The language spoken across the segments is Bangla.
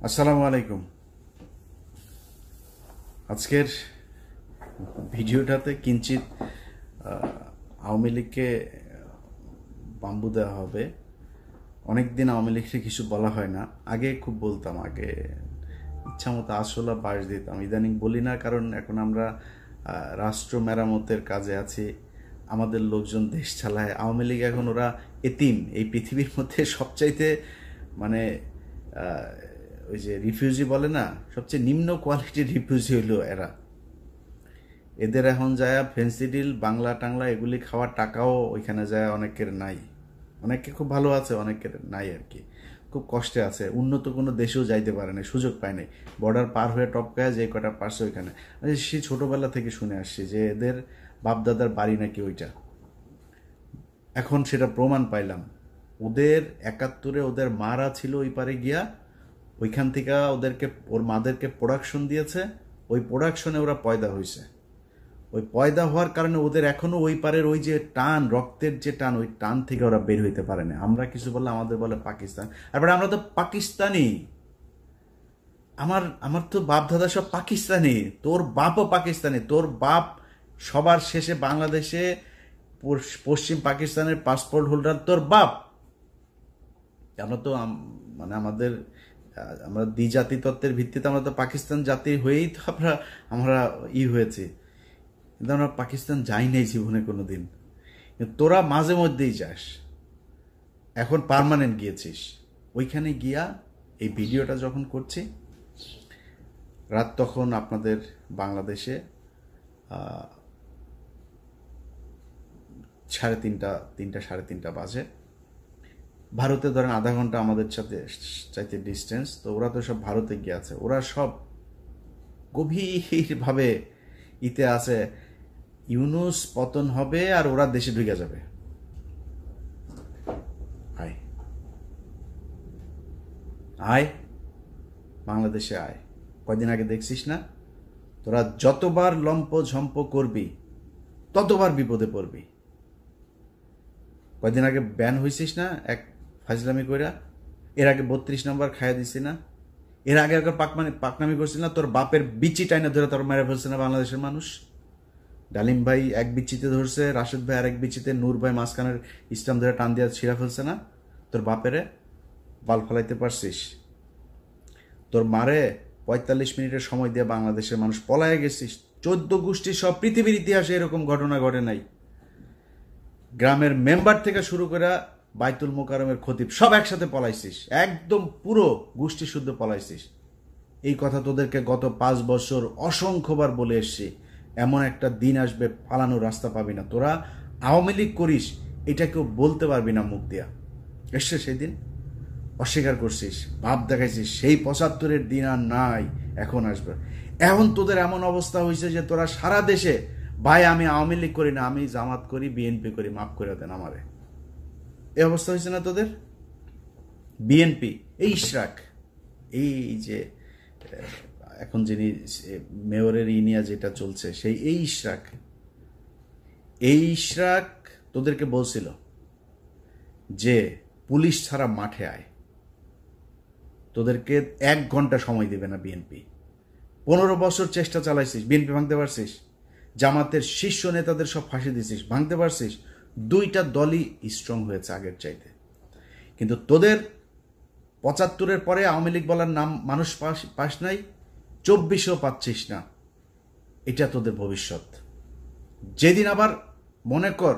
আসসালামু আলাইকুম। আজকের ভিডিওটাতে কিঞ্চিত আওয়ামী লীগকে বাম্বু দেওয়া হবে। অনেকদিন আওয়ামী লীগকে কিছু বলা হয় না, আগে খুব বলতাম, আগে ইচ্ছা মতো আসলা বাস দিতাম। ইদানিং বলি না, কারণ এখন আমরা রাষ্ট্র মেরামতের কাজে আছি, আমাদের লোকজন দেশ চালায়। আওয়ামী লীগ এখন ওরা এতিম, এই পৃথিবীর মধ্যে সবচাইতে মানে ওই যে রিফিউজি বলে না, সবচেয়ে নিম্ন কোয়ালিটির রিফিউজি হইলো এরা। এদের এখন যায় ফেন্সিডিল বাংলা টাংলা এগুলি খাওয়ার টাকাও ওইখানে যায় অনেকের নাই। অনেকে খুব ভালো আছে, অনেকের নাই আর কি, খুব কষ্টে আছে। উন্নত কোনো দেশেও যাইতে পারে না, সুযোগ পায় নাই। বর্ডার পার হয়ে টপকায় যে কটা পারছে ওইখানে। সে ছোটবেলা থেকে শুনে আসছি যে এদের বাপদাদার বাড়ি নাকি ওইটা। এখন সেটা প্রমাণ পাইলাম। ওদের ৭১-এ ওদের মারা ছিল ওই পারে গিয়া, ওইখান থেকে ওদেরকে ওর মাদেরকে প্রোডাকশন দিয়েছে, ওই প্রোডাকশনে ওরা পয়দা হয়েছে। ওই পয়দা হওয়ার কারণে ওদের এখনো ওই পারের ওই যে টান, রক্তের যে টান, ওই টান থেকে ওরা বের হইতে পারে না। আমরা কিছু বললে আমাদের বলে পাকিস্তান, আর আমরা তো পাকিস্তানি। আমার আমার তো বাপ দাদা সব পাকিস্তানি, তোর বাপও পাকিস্তানি। তোর বাপ সবার শেষে বাংলাদেশে পশ্চিম পাকিস্তানের পাসপোর্ট হোল্ডার তোর বাপ। আমরা তো মানে আমরা দ্বিজাতি তত্ত্বের ভিত্তিতে আমরা তো পাকিস্তান জাতি হয়েই তো আমরা হয়েছি, কিন্তু আমরা পাকিস্তান যাই নাই জীবনে কোনোদিন। তোরা মাঝে মধ্যেই যাস, এখন পার্মানেন্ট গিয়েছিস। ওইখানে গিয়া এই ভিডিওটা যখন করছি, রাত তখন আপনাদের বাংলাদেশে 3:30 বাজে। ভারতে ধরেন আধা ঘন্টা আমাদের সাথে চাইতে ডিস্টেন্স, তো ওরা তো সব ভারতে গিয়ে আছে। ওরা সব গভীরভাবে ইতে আছে, ইউনূস পতন হবে আর ওরা দেশে ঢুকে যাবে। আয় আয় বাংলাদেশে আয়। কয়দিন আগে দেখছিস না, তোরা যতবার লম্প ঝম্প করবি ততবার বিপদে পড়বি। কয়দিন আগে ব্যান হয়েছিস না এক ফাজলামি কইরা, এর আগে 32 নম্বর খাইয়া দিছি না, এর আগে একবার পাকনামি করছিল না, তোর বাপের বিচি টাইনা ধরে তোর মেরে ফেলছে না বাংলাদেশের মানুষ। ডালিম ভাই এক বিচিতে ধরছে, রাশেদ ভাই আর এক বিচিতে, নূর ভাই মাঝখানের ইসলাম ধরে টান দিয়া ছিঁড়া ফেলছে না। তোর বাপেরে বাল ফেলাইতে পারছিস? তোর মারে 45 মিনিটের সময় দিয়ে বাংলাদেশের মানুষ পলায় গেছিস। 14 গোষ্ঠী সব পৃথিবীর ইতিহাসে এরকম ঘটনা ঘটে নাই। গ্রামের মেম্বার থেকে শুরু করে বাইতুল মোকারমের খতিব সব একসাথে পলাইছিস, একদম পুরো গোষ্ঠী শুদ্ধ পলাইছিস। এই কথা তোদেরকে গত 5 বছর অসংখ্যবার বলে এসছি। এমন একটা দিন আসবে পালানোর রাস্তা পাবি না। তোরা আওয়ামী লীগ করিস, এটা কেউ বলতে পারবি না মুখ দিয়া। এসছে সেই দিন, অস্বীকার করছিস, ভাব দেখাইছিস, সেই 75-এর দিন আর নাই, এখন আসবে। এখন তোদের এমন অবস্থা হয়েছে যে তোরা সারা দেশে, ভাই আমি আওয়ামী লীগ করি না, আমি জামাত করি, বিএনপি করি, মাফ করে দেন আমারে। এই অবস্থা হয়েছে না তোদের? বিএনপি, এই ইশরাক, এই যে এখন যিনি মেয়রের ইনিয়া যেটা চলছে, সেই এই ইশরাক তোদেরকে বলছিল যে পুলিশ ছাড়া মাঠে আয়। তোদেরকে 1 ঘন্টা সময় দেবে না বিএনপি। 15 বছর চেষ্টা চালাইছিস, বিএনপি ভাঙতে পারছিস? জামাতের শীর্ষ নেতাদের সব ফাঁসি দিছিস, ভাঙতে পারছিস? 2টা দলই স্ট্রং হয়েছে আগের চাইতে। কিন্তু তোদের 75-এর পরে আওয়ামী লীগ বলার নাম মানুষ পাস নাই, 24-এও পাচ্ছিস না। এটা তোদের ভবিষ্যৎ। যেদিন আবার মনে কর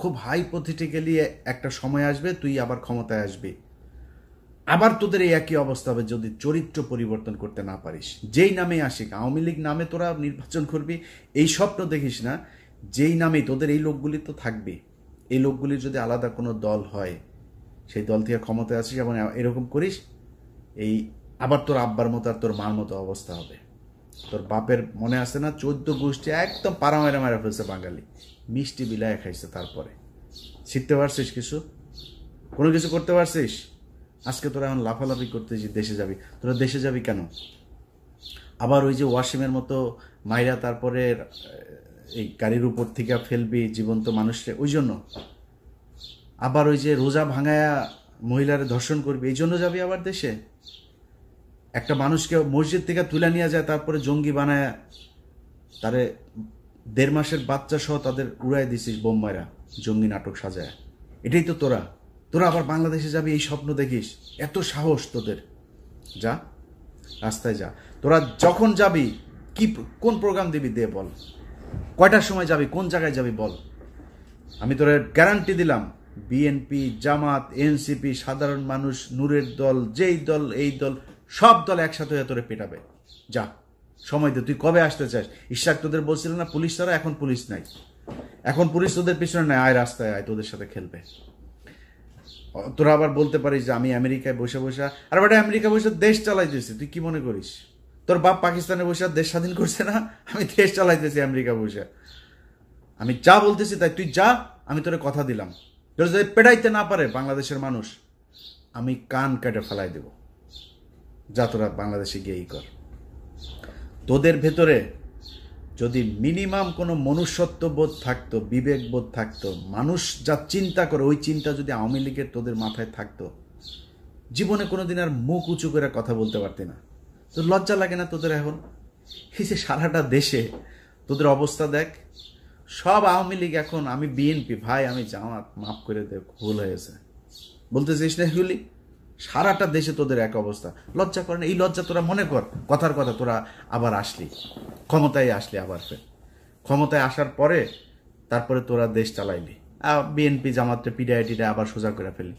খুব হাইপোথেটিক্যালি একটা সময় আসবে, তুই আবার ক্ষমতায় আসবি, আবার তোদের এই একই অবস্থা হবে যদি চরিত্র পরিবর্তন করতে না পারিস। যেই নামে আসিক, আওয়ামী লীগ নামে তোরা নির্বাচন করবি, এই স্বপ্ন দেখিস না। যেই নামে তোদের এই লোকগুলি তো থাকবে, এই লোকগুলির যদি আলাদা কোনো দল হয়, সেই দল থেকে ক্ষমতায় আসিস এবং এরকম করিস, এই আবার তোর আব্বার মতো আর তোর মার মতো অবস্থা হবে। তোর বাপের মনে আছে না, 14 গোষ্ঠী একদম পাড়া মেরা মেরা ফেলছে বাঙালি, মিষ্টি বিলায় খাইছে। তারপরে শিখতে পারছিস কিছু? কোনো কিছু করতে পারছিস? আজকে তোরা এখন লাফালাফি করতে যে দেশে যাবি। তোরা দেশে যাবি কেন? আবার ওই যে ওয়াসিমের মতো মাইরা তারপরে এই গাড়ির উপর থেকে ফেলবি জীবন্ত মানুষকে, ওই জন্য? আবার ওই যে রোজা ভাঙায়া মহিলারে ধর্ষণ করবি, এই জন্য যাবি আবার দেশে? একটা মানুষকে মসজিদ থেকে তুলে নিয়ে যায়, তারপরে জঙ্গি বানায় তারে 1.5 মাসের বাচ্চা সহ তাদের উড়াই দিছিস বোম্বাইরা, জঙ্গি নাটক সাজায়। এটাই তো তোরা আবার বাংলাদেশে যাবি এই স্বপ্ন দেখিস? এত সাহস তোদের? যা, রাস্তায় যা। তোরা যখন যাবি কোন প্রোগ্রাম দিবি দে, বল। কয়টার সময় যাবি, কোন জায়গায় যাবি বল। আমি তোরা গ্যারান্টি দিলাম, বিএনপি, জামাত, এনসিপি, সাধারণ মানুষ, নূরের দল, যেই দল এই দল, সব দল একসাথে হয়ে তোরে পেটাবে। যা, সময় দে। তুই কবে আসতে চাস? ইশাক তোদের বলছিল না পুলিশ ছাড়া? এখন পুলিশ নাই, এখন পুলিশ তোদের পিছনে নাই। আয়, রাস্তায় আয়, তোদের সাথে খেলবে। তোরা আবার বলতে পারিস যে আমি আমেরিকায় বসে বসে, আর বেটা আমেরিকা বসে দেশ চালাইতেছি, তুই কি মনে করিস? তোর বাপ পাকিস্তানে বসে দেশ স্বাধীন করছে না? আমি দেশ চালাইতেছি আমেরিকা বসে। আমি যা বলতেছি তাই, তুই যা, আমি তোরে কথা দিলাম। তোর যদি পেটাইতে না পারে বাংলাদেশের মানুষ, আমি কান কেটে ফেলাই দেব। যা, তোরা বাংলাদেশে গিয়েই কর। তোদের ভেতরে যদি মিনিমাম কোনো মনুষ্যত্ব বোধ থাকতো, বিবেক বোধ থাকতো, মানুষ যা চিন্তা করে ওই চিন্তা যদি আওয়ামী লীগের তোদের মাথায় থাকতো, জীবনে কোনোদিন আর মুখ উঁচু করে কথা বলতে পারতি না। তো লজ্জা লাগে না তোদের এখন? এই যে সারাটা দেশে তোদের অবস্থা দেখ, সব আওয়ামী লীগ এখন, আমি বিএনপি ভাই, আমি জামাত, মাফ করে দে, ভুল হয়েছে বলতেছিস না এগুলি? সারাটা দেশে তোদের এক অবস্থা। লজ্জা করে না? এই লজ্জা তোরা মনে কর, কথার কথা তোরা আবার আসলি, ক্ষমতায় আসলি, আবার ফের ক্ষমতায় আসার পরে তারপরে তোরা দেশ চালাইলি, বিএনপি জামাতটা পিডিআইটিটা আবার সোজা করে ফেললি।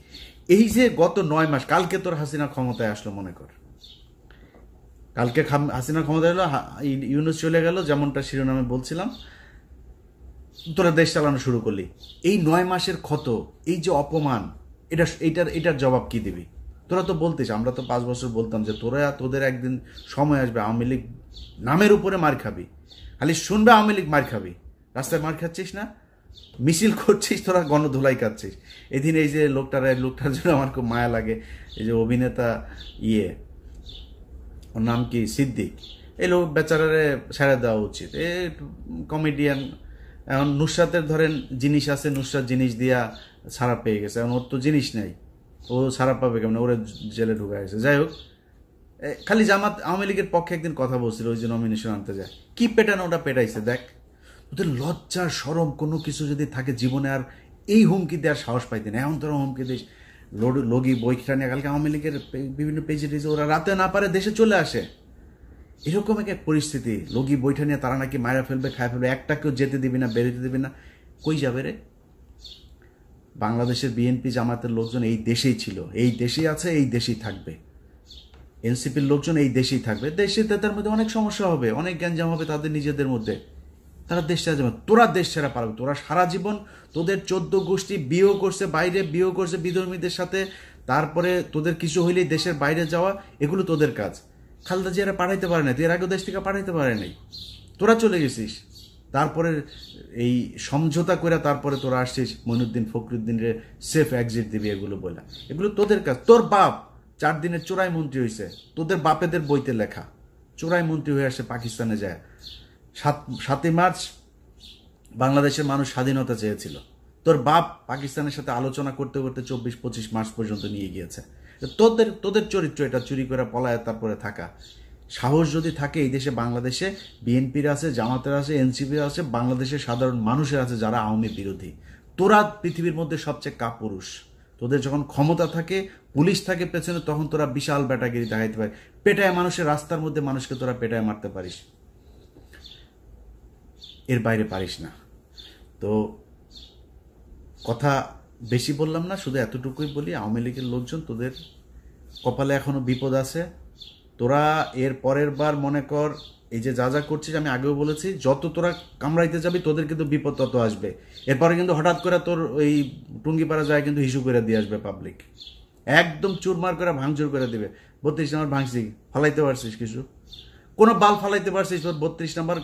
এই যে গত 9 মাস, কালকে তোর হাসিনা ক্ষমতায় আসলো, মনে কর কালকে হাসিনা ক্ষমতায় এলো, ইউনূস চলে গেল, যেমনটা শিরোনামে বলছিলাম, তোরা দেশ চালানো শুরু করলি। এই 9 মাসের ক্ষত, এই যে অপমান, এটার জবাব কি দিবি? তোরা তো বলতিস, আমরা তো 5 বছর বলতাম যে তোদের একদিন সময় আসবে আওয়ামী লীগ নামের উপরে মার খাবি, খালি শুনবে আওয়ামী লীগ মার খাবি। রাস্তায় মার খাচ্ছিস না, মিছিল করছিস, তোরা গণধুলাই খাচ্ছিস। এদিন এই যে লোকটার জন্য আমার খুব মায়া লাগে, এই যে অভিনেতা ওর নাম কি, সিদ্দিক, এই লোক বেচারারে ছেড়ে দেওয়া উচিত। এ কমেডিয়ান। এখন নুসরাতের ধরেন জিনিস আছে, নুসরাত জিনিস দিয়া ছাড়া পেয়ে গেছে, এখন ওর তো জিনিস নেই, ও ছাড়া পাবে কেমন? ওরে জেলে ঢুকা গেছে। যাই হোক, খালি জামাত আওয়ামী লীগের পক্ষে একদিন কথা বলছিল, ওই যে নমিনেশন আনতে যায়, কি পেটানো ওটা পেটাইছে দেখ। ওদের লজ্জা সরম কোনো কিছু যদি থাকে জীবনে, আর এই হুমকি দেওয়ার সাহস পাইতেন। এখন তোরা হুমকি দিস, লগি বইটা নিয়ে। কালকে আওয়ামী লীগের বিভিন্ন পেজে ওরা রাতে না পারে দেশে চলে আসে, এরকম এক পরিস্থিতি। লগি বইটা নিয়ে তারা নাকি মারা ফেলবে, খায় ফেলবে, একটা কেউ যেতে দিবি না, বেরোতে দিবি না। কই যাবে রে? বাংলাদেশের বিএনপি জামাতের লোকজন এই দেশেই ছিল, এই দেশেই আছে, এই দেশেই থাকবে। এনসিপির লোকজন এই দেশেই থাকবে। দেশে তাদের মধ্যে অনেক সমস্যা হবে, অনেক গ্যাঞ্জাম হবে তাদের নিজেদের মধ্যে, তারা দেশ ছেড়ে যাবে। তোরা দেশ ছেড়া পারবে? তোরা সারা জীবন তোদের 14 গোষ্ঠী বিয়েও করছে, বাইরে বিয়েও করছে বিধর্মীদের সাথে, তারপরে তোদের কিছু হইলেই দেশের বাইরে যাওয়া, এগুলো তোদের কাজ। খালেদা জিয়ারা পাঠাইতে পারে না, এর আগেও দেশ থেকে পাঠাইতে পারে নাই, তোরা চলে গেছিস। তারপরে এই সমঝোতা করে তারপরে তোরা আসছিস মঈনুদ্দিন ফখরুদ্দিনের সেফ এক্সিট দিবি, এগুলো বলে। এগুলো তোদের কাজ। তোর বাপ 4 দিনের চোরাই মন্ত্রী হয়েছে, তোদের বাপেদের বইতে লেখা, চোরাই মন্ত্রী হয়ে আসে পাকিস্তানে যায়। 7ই মার্চ বাংলাদেশের মানুষ স্বাধীনতা চেয়েছিল, তোর বাপ পাকিস্তানের সাথে আলোচনা করতে করতে 24-25 মার্চ পর্যন্ত নিয়ে গিয়েছে। তোদের চরিত্র এটা, চুরি করে পলায় তারপরে থাকা। সাহস যদি থাকে, এই দেশে বাংলাদেশে বিএনপির আছে, জামাতের আছে, এনসিপির আছে, বাংলাদেশের সাধারণ মানুষের আছে যারা আওয়ামী বিরোধী। তোরা পৃথিবীর মধ্যে সবচেয়ে কাপুরুষ। তোদের যখন ক্ষমতা থাকে, পুলিশ থাকে পেছনে, তখন তোরা বিশাল ব্যাটাগিরি দেখাইতে পারে, পেটায় মানুষের রাস্তার মধ্যে মানুষকে তোরা পেটায় মারতে পারিস, এর বাইরে পারিস না। তো কথা বেশি বললাম না, শুধু এতটুকুই বলি, আওয়ামী লীগের লোকজন তোদের কপালে এখনো বিপদ আছে। তোরা এর পরের বার মনে কর, এই যে যা যা করছিস, আমি আগেও বলেছি, যত তোরা কামড়াইতে যাবি তোদের কিন্তু বিপদ তত আসবে। এরপরে কিন্তু হঠাৎ করে তোর ওই টুঙ্গিপাড়া যায় কিন্তু হিসু করে দিয়ে আসবে পাবলিক, একদম চুরমার করে ভাঙচুর করে দিবে। 32 নম্বর ভাঙছি, ফালাইতে পারছিস কিছু? কোনো বাল ফালাইতে পারছিস? তোর 32 নম্বর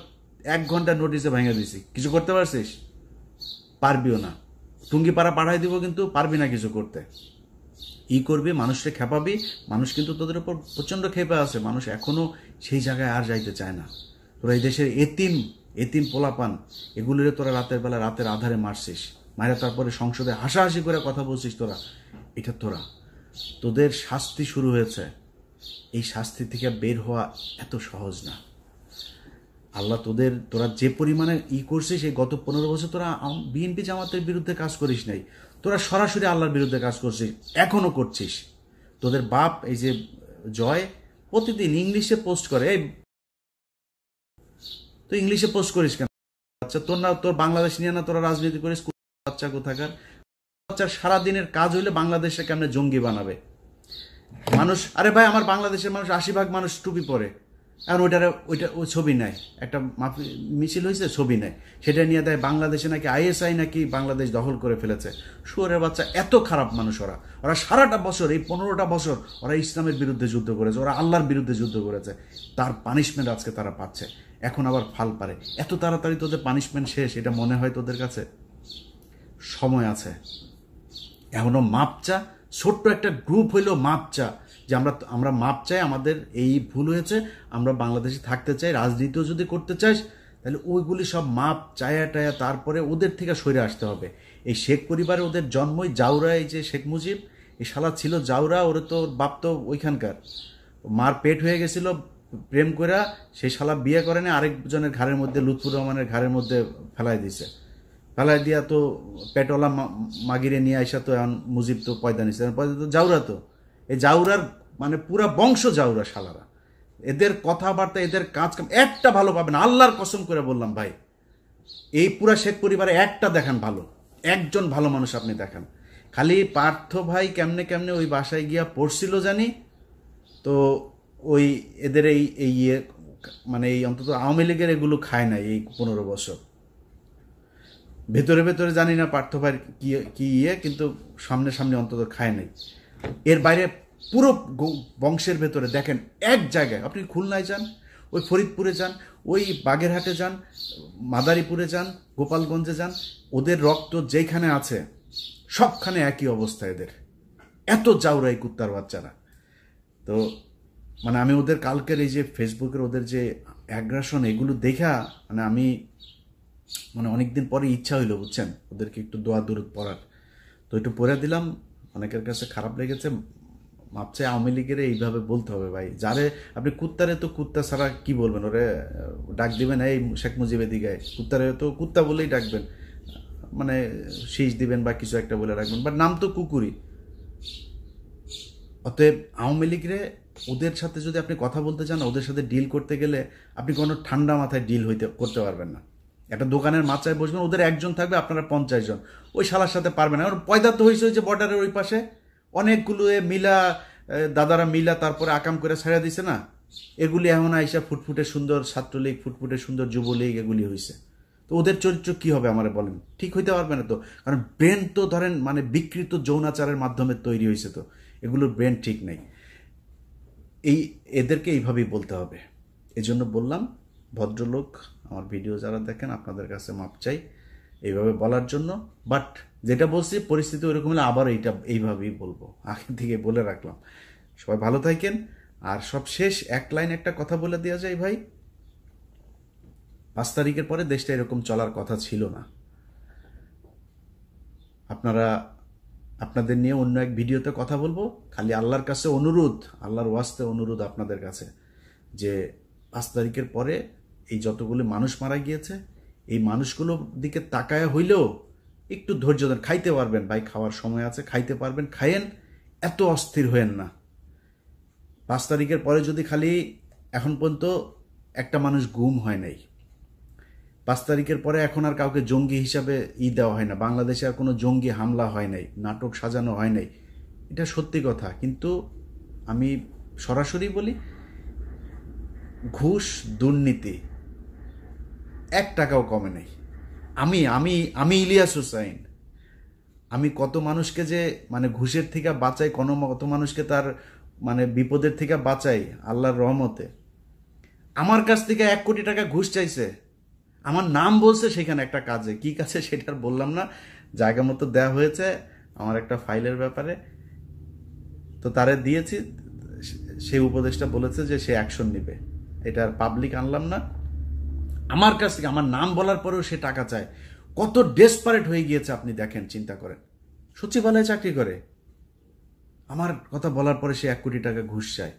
1 ঘন্টা নোটিসে ভেঙে দিছি, কিছু করতে পারছিস? পারবিও না। টুঙ্গিপাড়া পাঠাই দিব, কিন্তু পারবি না কিছু করতে। করবি, মানুষকে খেপাবি, মানুষ কিন্তু তোদের উপর প্রচন্ড খেপে আছে, মানুষ এখনো সেই জায়গায় আর যাইতে চায় না। তোরা এই দেশের এতিম পোলাপান, এগুলিরে তোরা রাতের বেলা রাতের আধারে মারছিস, মায়েরা তারপরে সংসদে হাসাহাসি করে কথা বলছিস। তোরা তোদের শাস্তি শুরু হয়েছে, এই শাস্তি থেকে বের হওয়া এত সহজ না। আল্লাহ তোরা যে পরিমাণে করছিস, এই গত 15 বছর তোরা বিএনপি জামাতের বিরুদ্ধে কাজ করিস নাই, তোরা সরাসরি আল্লাহর বিরুদ্ধে কাজ করছিস, এখনো করছিস। তোদের বাপ এই যে জয় প্রতিদিন ইংলিশে পোস্ট করে, তো ইংলিশে পোস্ট করিস কেন? আচ্ছা তোর বাংলাদেশ নিয়ে না তোরা রাজনীতি করিস? বাচ্চা কোথাকার বাচ্চার সারাদিনের কাজ হইলে বাংলাদেশে কেমনে জঙ্গি বানাবে মানুষ। আরে ভাই, আমার বাংলাদেশের মানুষ 80% মানুষ টুপি পরে, এখন ওই ছবি নেয়, একটা মিছিল হয়েছে ছবি নেয়, সেটা নিয়ে দেয় বাংলাদেশে নাকি আইএসআই নাকি বাংলাদেশ দখল করে ফেলেছে। শুয়োরের বাচ্চা, এত খারাপ মানুষ ওরা সারাটা বছর, এই 15টা বছর ওরা ইসলামের বিরুদ্ধে যুদ্ধ করেছে, ওরা আল্লাহর বিরুদ্ধে যুদ্ধ করেছে, তার পানিশমেন্ট আজকে তারা পাচ্ছে। এখন আবার ফাল পারে। এত তাড়াতাড়ি তোদের পানিশমেন্ট শেষ এটা মনে হয় তোদের কাছে? সময় আছে, এখনো মাপ চা। ছোট্ট একটা গ্রুপ হইলেও মাপ চা, যে আমরা মাপ চাই, আমাদের এই ভুল হয়েছে, আমরা বাংলাদেশে থাকতে চাই, রাজনীতিও যদি করতে চাই তাহলে ওইগুলি সব মাপ চায়া টায়া তারপরে ওদের থেকে সরে আসতে হবে। এই শেখ পরিবারে ওদের জন্মই জাউরা, এই যে শেখ মুজিব, এই শালা ছিল জাউরা, ওরে তো বাপ তো ওইখানকার, মার পেট হয়ে গেছিল প্রেম কইরা, সেই শালা বিয়ে করে না, আরেকজনের ঘাড়ের মধ্যে, লুৎফুর রহমানের ঘাড়ের মধ্যে ফেলাই দিছে। ফেলাই দিয়া তো পেটওয়ালা মাগিরে নিয়ে আইসা তো এখন মুজিব তো পয়দা নিছে, পয়দা তো জাউরা, তো এই জাউরার মানে পুরা বংশ জাউরা শালারা। এদের কথাবার্তা, এদের কাজ কাম একটা ভালো পাবেন, আল্লাহর কসম করে বললাম ভাই। এই পুরা শেখ পরিবারে একটা দেখান ভালো, একজন ভালো মানুষ আপনি দেখান। খালি পার্থ ভাই কেমনে কেমনে ওই বাসায় গিয়া পড়ছিল জানি, তো ওই এদের এই মানে এই অন্তত আওয়ামী লীগের এগুলো খায় নাই এই 15 বছর। ভেতরে ভেতরে জানি না পার্থ ভাই কি কিন্তু সামনে সামনে অন্তত খায় নাই। এর বাইরে পুরো বংশের ভেতরে দেখেন, এক জায়গায় আপনি খুলনায় যান, ওই ফরিদপুরে যান, ওই বাগেরহাটে যান, মাদারীপুরে যান, গোপালগঞ্জে যান, ওদের রক্ত যেখানে আছে সবখানে একই অবস্থা এদের। এত জাউরাই কুত্তার বাচ্চারা। তো মানে আমি ওদের কালকের এই যে ফেসবুকের ওদের যে অ্যাগ্রাসন, এগুলো দেখা মানে আমি মানে অনেকদিন পরে ইচ্ছা হইলো, বুঝছেন, ওদেরকে একটু দোয়া দুরুদ পড়ার। তো একটু পড়ে দিলাম, অনেকের কাছে খারাপ লেগেছে, মাপছে। আওয়ামী লীগের এইভাবে বলতে হবে ভাই, যারে আপনি কুত্তারে তো কুত্তা ছাড়া কি বলবেন, ওরে ডাক দিবেন এই শেখ মুজিবের দিকে, কুত্তারে তো কুত্তা বলেই ডাকবেন, মানে শীষ দিবেন বা কিছু একটা বলে রাখবেন, বাট নাম তো কুকুরই। অতএব আওয়ামী লীগরে ওদের সাথে যদি আপনি কথা বলতে চান, ওদের সাথে ডিল করতে গেলে আপনি কোনো ঠান্ডা মাথায় ডিল করতে পারবেন না। একটা দোকানের মাচায় বসবেন, ওদের একজন থাকবে, আপনারা 50 জন, ওই শালার সাথে পারবেন না। পয়দা তো হয়েছে যে বর্ডারের ওই পাশে অনেকগুলো মিলা দাদারা মিলা তারপরে আকাম করে ছেড়ে দিছে না, এগুলি এখন আইসা ফুটফুটে সুন্দর ছাত্রলীগ, ফুটফুটে সুন্দর যুবলীগ, এগুলি হয়েছে। তো ওদের চরিত্র কি হবে আমার বলেন? ঠিক হইতে পারবে না তো, কারণ ব্রেন তো ধরেন মানে বিকৃত যৌনাচারের মাধ্যমে তৈরি হয়েছে, তো এগুলোর ব্রেন ঠিক নেই। এদেরকে এইভাবেই বলতে হবে। এজন্য বললাম, ভদ্রলোক আমার ভিডিও যারা দেখেন আপনাদের কাছে মাপ চাই এইভাবে বলার জন্য। বাট যেটা বলছি পরিস্থিতি ওইরকম হলে আবার এইভাবেই বলবো, আগে থেকে বলে রাখলাম। সবাই ভালো থাকেন। আর সব শেষ এক লাইন একটা কথা বলে দেওয়া যায় ভাই, 5 তারিখের পরে দেশটা এরকম চলার কথা ছিল না। আপনাদের নিয়ে অন্য এক ভিডিওতে কথা বলবো। খালি আল্লাহর কাছে অনুরোধ, আল্লাহর ওয়াস্তে অনুরোধ আপনাদের কাছে, যে 5 তারিখের পরে এই যতগুলো মানুষ মারা গিয়েছে, এই মানুষগুলোর দিকে তাকায়া হইলেও একটু ধৈর্য ধরে খাইতে পারবেন ভাই, খাওয়ার সময় আছে, খাইতে পারবেন, খাইয়েন, এত অস্থির হয়েন না। 5 তারিখের পরে যদি খালি এখন পর্যন্ত একটা মানুষ গুম হয় নাই, 5 তারিখের পরে এখন আর কাউকে জঙ্গি হিসাবে দেওয়া হয় না, বাংলাদেশে আর কোনো জঙ্গি হামলা হয় নাই, নাটক সাজানো হয় নাই, এটা সত্যি কথা। কিন্তু আমি সরাসরি বলি, ঘুষ দুর্নীতি 1 টাকাও কমে নাই। আমি ইলিয়াস হুসাইন, আমি কত মানুষকে যে মানে ঘুষের থেকে বাঁচাই, কত মানুষকে তার মানে বিপদের থেকে বাঁচাই আল্লাহর রহমতে। আমার কাছ থেকে 1 কোটি টাকা ঘুষ চাইছে, আমার নাম বলছে সেখানে একটা কাজে, কি কাজে সেটা বললাম না, জায়গা মতো দেওয়া হয়েছে আমার একটা ফাইলের ব্যাপারে, তো তারে দিয়েছি, সেই উপদেশটা বলেছে যে সে অ্যাকশন নেবে, এটা আর পাবলিক আনলাম না। আমার কাছ থেকে আমার নাম বলার পরেও সে টাকা চায়, কত ডেসপারেট হয়ে গিয়েছে আপনি দেখেন, চিন্তা করেন। সচিবালয়ে চাকরি করে, আমার কথা বলার পরে সে 1 কোটি টাকা ঘুষ চায়।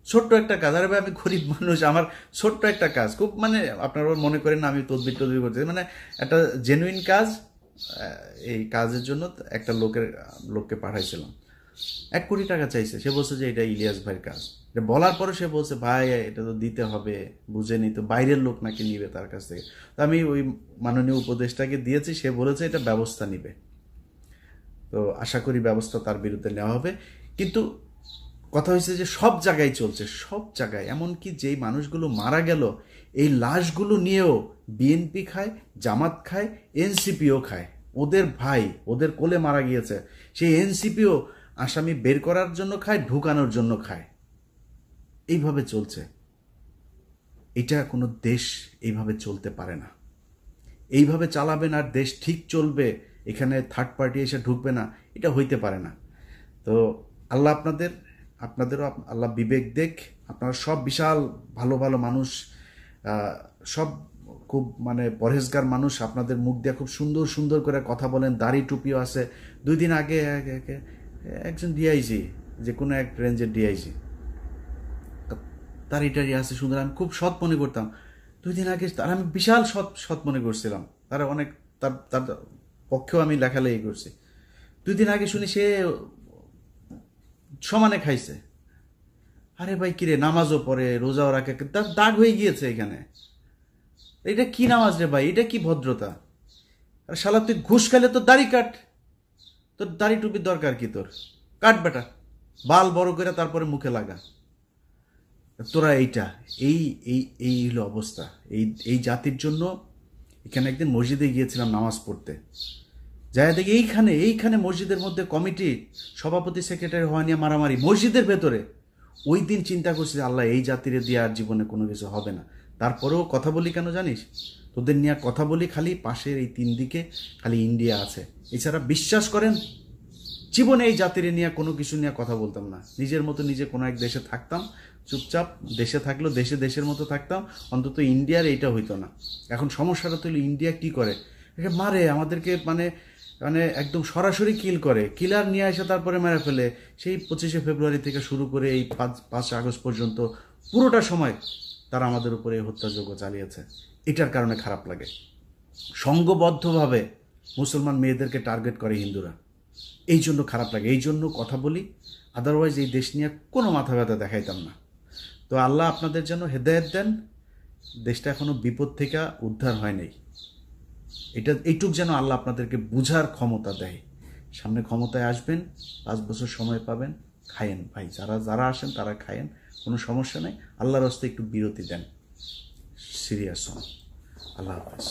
ছোট্ট একটা কাজ। আরে ভাই আমি গরিব মানুষ, আমার ছোট্ট একটা কাজ, খুব মানে আপনারা মনে করেন না আমি তদবির করতে, মানে একটা জেনুইন কাজ। এই কাজের জন্য একটা লোককে পাঠাইছিলাম, 1 কোটি টাকা চাইছে। সে বলছে যে এটা ইলিয়াস ভাইয়ের কাজ। এটা বলার পরে সে বলছে ভাই এটা তো দিতে হবে, বুঝেনি তো, বাইরের লোক নাকি নিবে তার কাছ থেকে। তো আমি ওই মাননীয় উপদেষ্টাকে দিয়েছি, সে বলেছে এটা ব্যবস্থা নিবে। তো আশা করি ব্যবস্থা তার বিরুদ্ধে নেওয়া হবে। কিন্তু কথা হয়েছে যে সব জায়গায় চলছে, সব জায়গায়, এমনকি যেই মানুষগুলো মারা গেল এই লাশগুলো নিয়েও বিএনপি খায়, জামাত খায়, এনসিপিও খায়। ওদের ভাই ওদের কোলে মারা গিয়েছে, সেই এনসিপিও আসামি বের করার জন্য খায়, ঢুকানোর জন্য খায়। এইভাবে চলছে। এটা কোনো দেশ এইভাবে চলতে পারে না। এইভাবে চালাবেন আর দেশ ঠিক চলবে, এখানে থার্ড পার্টি এসে ঢুকবে না, এটা হইতে পারে না। তো আল্লাহ আপনাদেরও আল্লাহ বিবেক দেখ। আপনারা সব বিশাল ভালো ভালো মানুষ, সব খুব মানে পরহেজগার মানুষ, আপনাদের মুখ দিয়ে খুব সুন্দর সুন্দর করে কথা বলেন, দাড়ি টুপিও আছে। 2 দিন আগে একজন ডিআইজি, যে কোনো এক রেঞ্জের ডিআইজি, দাড়ি টাড়ি আছে সুন্দর, আমি খুব সৎ মনে করতাম। 2 দিন আগে তার আমি বিশাল সৎ মনে করছিলাম, তারা অনেক তার পক্ষেও আমি লেখালেখি করছি। 2 দিন আগে শুনি সে সমানে খাইছে। আরে ভাই কিরে, নামাজও পড়ে, রোজাও রাখে, তার দাগ হয়ে গিয়েছে এখানে। এটা কি নামাজ রে ভাই, এটা কি ভদ্রতা? আর শালা তুই ঘুষ খাইলে তো দাড়ি কাট, তোর দাড়ি টুপির দরকার কি? তোর কাট বেটা, বাল বড় করে তারপরে মুখে লাগা। তোরা এইটা এই এই এই হলো অবস্থা। এই জাতির জন্য এখানে একদিন মসজিদে গিয়েছিলাম নামাজ পড়তে, যাই দেখি এইখানে মসজিদের মধ্যে কমিটি সভাপতি সেক্রেটারি হওয়া নিয়ে মারামারি মসজিদের ভেতরে। ওই দিন চিন্তা করছি আল্লাহ এই জাতিরে দিয়ে আর জীবনে কোনো কিছু হবে না। তারপরেও কথা বলি কেন জানিস? তোদের নিয়ে কথা বলি খালি পাশের এই 3 দিকে খালি ইন্ডিয়া আছে, এছাড়া বিশ্বাস করেন জীবনে এই জাতিরে নিয়ে কোনো কিছু নিয়ে কথা বলতাম না। নিজের মতো নিজে কোনো এক দেশে থাকতাম, চুপচাপ দেশে থাকলেও দেশের মতো থাকতাম, অন্তত ইন্ডিয়ার এইটা হইতো না। এখন সমস্যাটা তো হলো ইন্ডিয়া কি করে, মারে আমাদেরকে, মানে মানে একদম সরাসরি কিল করে, কিলার নিয়ে এসে তারপরে মেরে ফেলে। সেই 25শে ফেব্রুয়ারি থেকে শুরু করে এই 5 আগস্ট পর্যন্ত পুরোটা সময় তারা আমাদের উপরে হত্যাযজ্ঞ চালিয়েছে। এটার কারণে খারাপ লাগে। সংঘবদ্ধভাবে মুসলমান মেয়েদেরকে টার্গেট করে হিন্দুরা, এই জন্য খারাপ লাগে, এই জন্য কথা বলি। আদারওয়াইজ এই দেশ নিয়ে কোনো মাথা ব্যথা দেখাইতাম না। তো আল্লাহ আপনাদের যেন হেদায়েত দেন। দেশটা এখনো বিপদ থেকে উদ্ধার হয় নাই, এইটুক যেন আল্লাহ আপনাদেরকে বুঝার ক্ষমতা দেয়। সামনে ক্ষমতায় আসবেন, 5 বছর সময় পাবেন, খায়েন ভাই, যারা আসেন তারা খায়েন, কোনো সমস্যা নেই। আল্লাহর রাস্তায় একটু বিরতি দেন, সিরিয়াস হন। আল্লাহ হাফেজ।